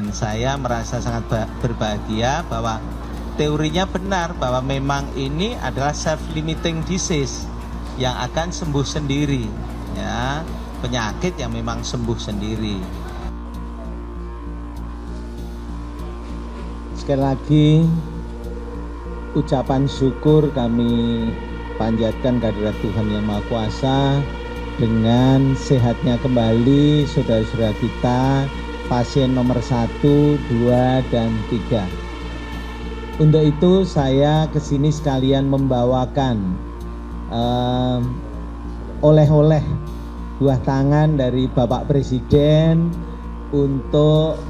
dan saya merasa sangat berbahagia bahwa teorinya benar bahwa memang ini adalah self-limiting disease yang akan sembuh sendiri, ya, penyakit yang memang sembuh sendiri. Sekali lagi ucapan syukur kami panjatkan kehadirat Tuhan Yang Maha Kuasa dengan sehatnya kembali saudara-saudara kita pasien nomor 1, 2, dan 3. Untuk itu saya kesini sekalian membawakan oleh-oleh buah tangan dari Bapak Presiden untuk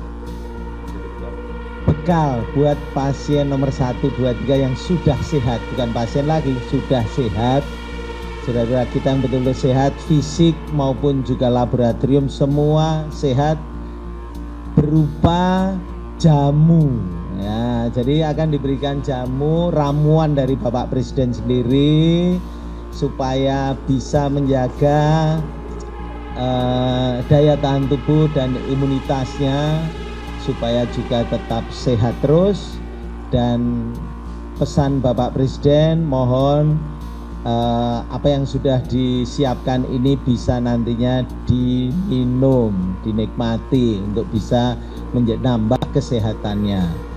bekal buat pasien nomor 1, 2, 3 yang sudah sehat, bukan pasien lagi, sudah sehat. Saudara-saudara kita yang betul-betul sehat, fisik maupun juga laboratorium semua sehat, berupa jamu. Ya, jadi akan diberikan jamu ramuan dari Bapak Presiden sendiri supaya bisa menjaga daya tahan tubuh dan imunitasnya, supaya juga tetap sehat terus. Dan pesan Bapak Presiden, mohon apa yang sudah disiapkan ini bisa nantinya diminum, dinikmati untuk bisa menambah kesehatannya.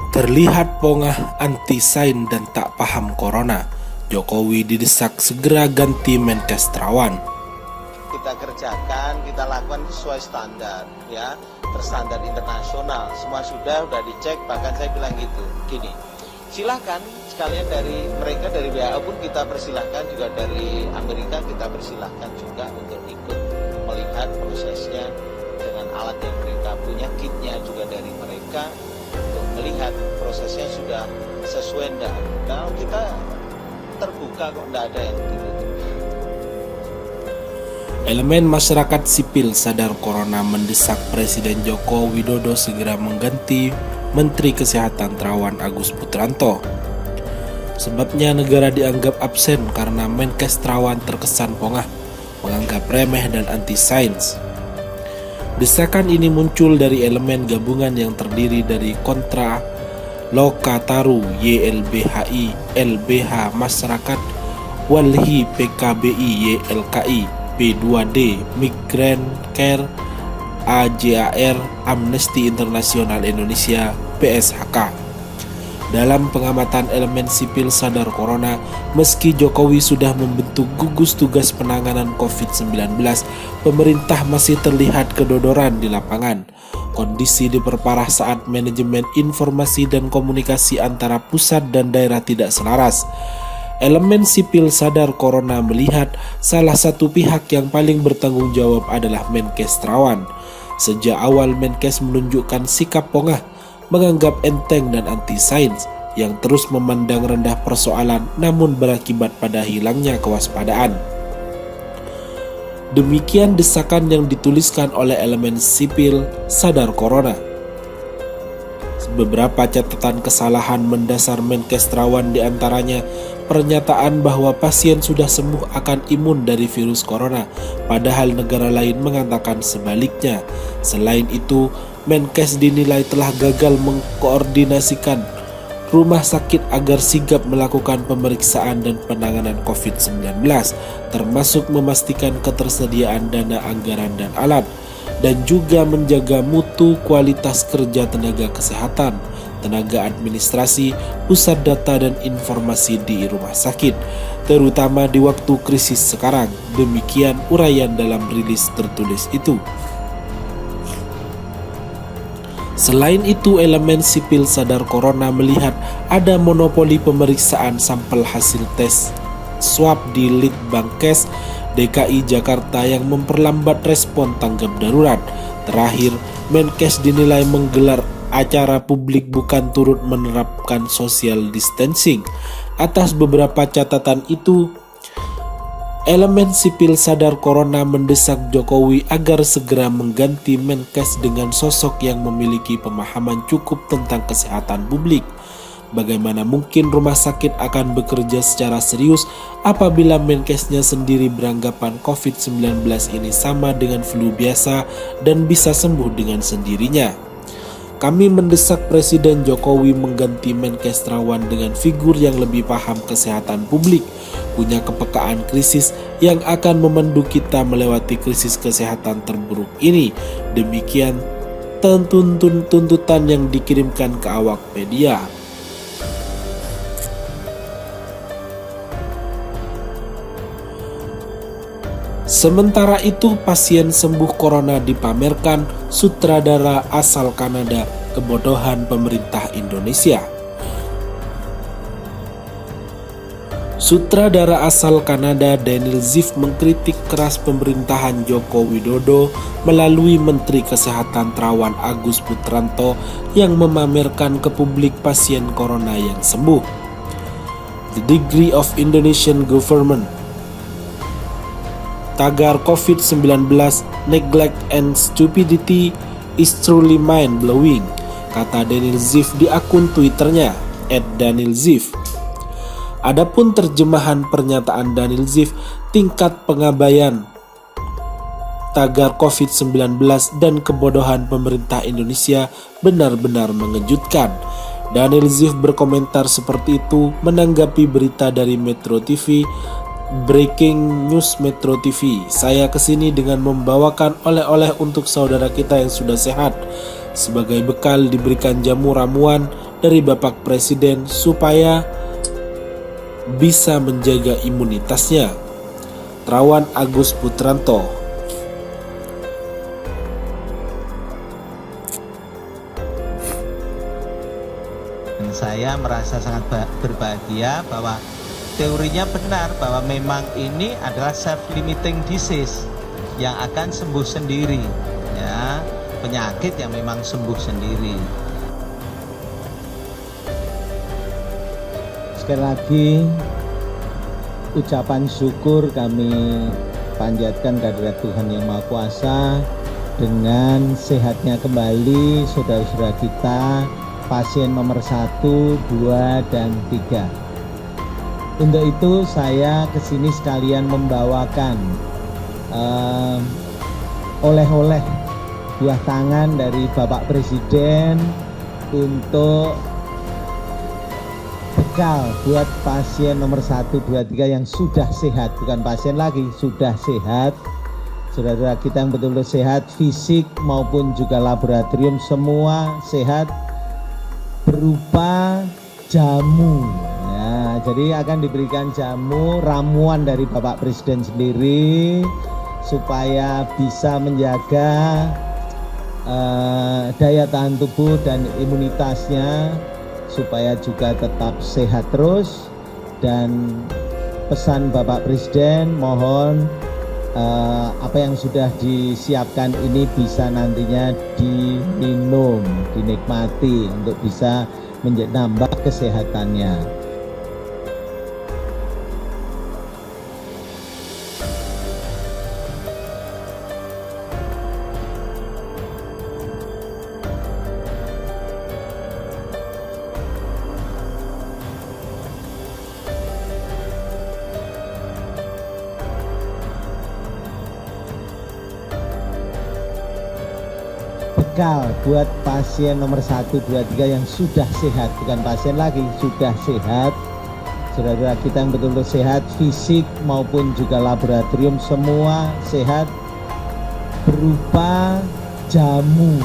Terlihat pongah, anti-sains dan tak paham corona. Jokowi didesak segera ganti Menkes Terawan. Kita kerjakan, kita lakukan sesuai standar, ya, terstandar internasional. Semua sudah dicek, bahkan saya bilang gitu. Gini, silahkan sekalian dari mereka, dari WHO pun kita persilahkan, juga dari Amerika kita persilahkan juga untuk ikut melihat prosesnya dengan alat yang mereka punya, kitnya juga dari mereka, untuk melihat prosesnya sudah sesuai enggak. Nah, kita terbuka kok, enggak ada yang ditutup. Elemen masyarakat sipil sadar corona mendesak Presiden Joko Widodo segera mengganti Menteri Kesehatan Terawan Agus Putranto. Sebabnya negara dianggap absen karena Menkes Terawan terkesan pongah, menganggap remeh dan anti-sains. Desakan ini muncul dari elemen gabungan yang terdiri dari Kontra, Lokataru, YLBHI, LBH Masyarakat, Walhi, PKBI, YLKI, P2D, Migran Care, AJAR, Amnesty Internasional Indonesia, PSHK. Dalam pengamatan elemen sipil sadar corona, meski Jokowi sudah membentuk gugus tugas penanganan COVID-19, pemerintah masih terlihat kedodoran di lapangan. Kondisi diperparah saat manajemen informasi dan komunikasi antara pusat dan daerah tidak selaras. Elemen sipil sadar corona melihat salah satu pihak yang paling bertanggung jawab adalah Menkes Terawan. Sejak awal Menkes menunjukkan sikap pongah, menganggap enteng dan anti-sains, yang terus memandang rendah persoalan namun berakibat pada hilangnya kewaspadaan. Demikian desakan yang dituliskan oleh elemen sipil sadar corona. Beberapa catatan kesalahan mendasar Menkes Terawan, diantaranya pernyataan bahwa pasien sudah sembuh akan imun dari virus corona, padahal negara lain mengatakan sebaliknya. Selain itu, Menkes dinilai telah gagal mengkoordinasikan rumah sakit agar sigap melakukan pemeriksaan dan penanganan COVID-19, termasuk memastikan ketersediaan dana anggaran dan alat, dan juga menjaga mutu kualitas kerja tenaga kesehatan, tenaga administrasi, pusat data dan informasi di rumah sakit, terutama di waktu krisis sekarang. Demikian uraian dalam rilis tertulis itu. Selain itu, elemen sipil sadar corona melihat ada monopoli pemeriksaan sampel hasil tes swab di Litbangkes DKI Jakarta yang memperlambat respon tanggap darurat. Terakhir, Menkes dinilai menggelar acara publik bukan turut menerapkan social distancing. Atas beberapa catatan itu, elemen sipil sadar corona mendesak Jokowi agar segera mengganti Menkes dengan sosok yang memiliki pemahaman cukup tentang kesehatan publik. Bagaimana mungkin rumah sakit akan bekerja secara serius apabila Menkesnya sendiri beranggapan COVID-19 ini sama dengan flu biasa dan bisa sembuh dengan sendirinya. Kami mendesak Presiden Jokowi mengganti Menkes Terawan dengan figur yang lebih paham kesehatan publik, punya kepekaan krisis yang akan memandu kita melewati krisis kesehatan terburuk ini. Demikian tuntutan yang dikirimkan ke awak media. Sementara itu, pasien sembuh corona dipamerkan sutradara asal Kanada kebodohan pemerintah Indonesia. Sutradara asal Kanada Daniel Ziff mengkritik keras pemerintahan Joko Widodo melalui Menteri Kesehatan Terawan Agus Putranto yang memamerkan ke publik pasien corona yang sembuh. The degree of Indonesian government tagar COVID-19 neglect and stupidity is truly mind-blowing, kata Daniel Ziff di akun Twitternya @DanielZiff. Adapun terjemahan pernyataan Daniel Ziff, tingkat pengabaian tagar COVID-19 dan kebodohan pemerintah Indonesia benar-benar mengejutkan. Daniel Ziff berkomentar seperti itu menanggapi berita dari Metro TV. Breaking News Metro TV, saya kesini dengan membawakan oleh-oleh untuk saudara kita yang sudah sehat. Sebagai bekal diberikan jamu ramuan dari Bapak Presiden supaya bisa menjaga imunitasnya. Terawan Agus Putranto. Dan saya merasa sangat berbahagia bahwa teorinya benar bahwa memang ini adalah self-limiting disease yang akan sembuh sendiri, ya, penyakit yang memang sembuh sendiri. Sekali lagi ucapan syukur kami panjatkan kehadirat Tuhan Yang Maha Kuasa dengan sehatnya kembali saudara-saudara kita pasien nomor 1, 2, dan 3. Untuk itu saya kesini sekalian membawakan oleh-oleh buah tangan dari Bapak Presiden untuk bekal buat pasien nomor 1, 2, 3 yang sudah sehat. Bukan pasien lagi, sudah sehat. Saudara-saudara kita yang betul-betul sehat, fisik maupun juga laboratorium semua sehat, berupa jamu. Nah, jadi akan diberikan jamu ramuan dari Bapak Presiden sendiri supaya bisa menjaga daya tahan tubuh dan imunitasnya supaya juga tetap sehat terus. Dan pesan Bapak Presiden mohon apa yang sudah disiapkan ini bisa nantinya diminum, dinikmati untuk bisa menambah kesehatannya. Bekal buat pasien nomor 1, 2, 3 yang sudah sehat, bukan pasien lagi, sudah sehat. Saudara-saudara kita yang betul-betul sehat, fisik maupun juga laboratorium semua sehat, berupa jamu.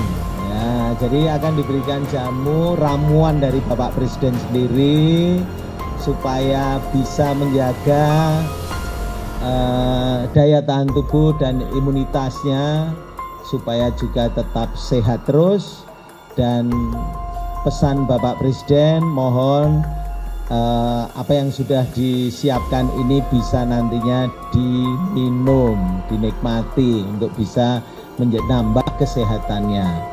Ya, jadi akan diberikan jamu ramuan dari Bapak Presiden sendiri supaya bisa menjaga daya tahan tubuh dan imunitasnya supaya juga tetap sehat terus. dan pesan Bapak Presiden mohon apa yang sudah disiapkan ini bisa nantinya diminum, dinikmati untuk bisa nambah kesehatannya.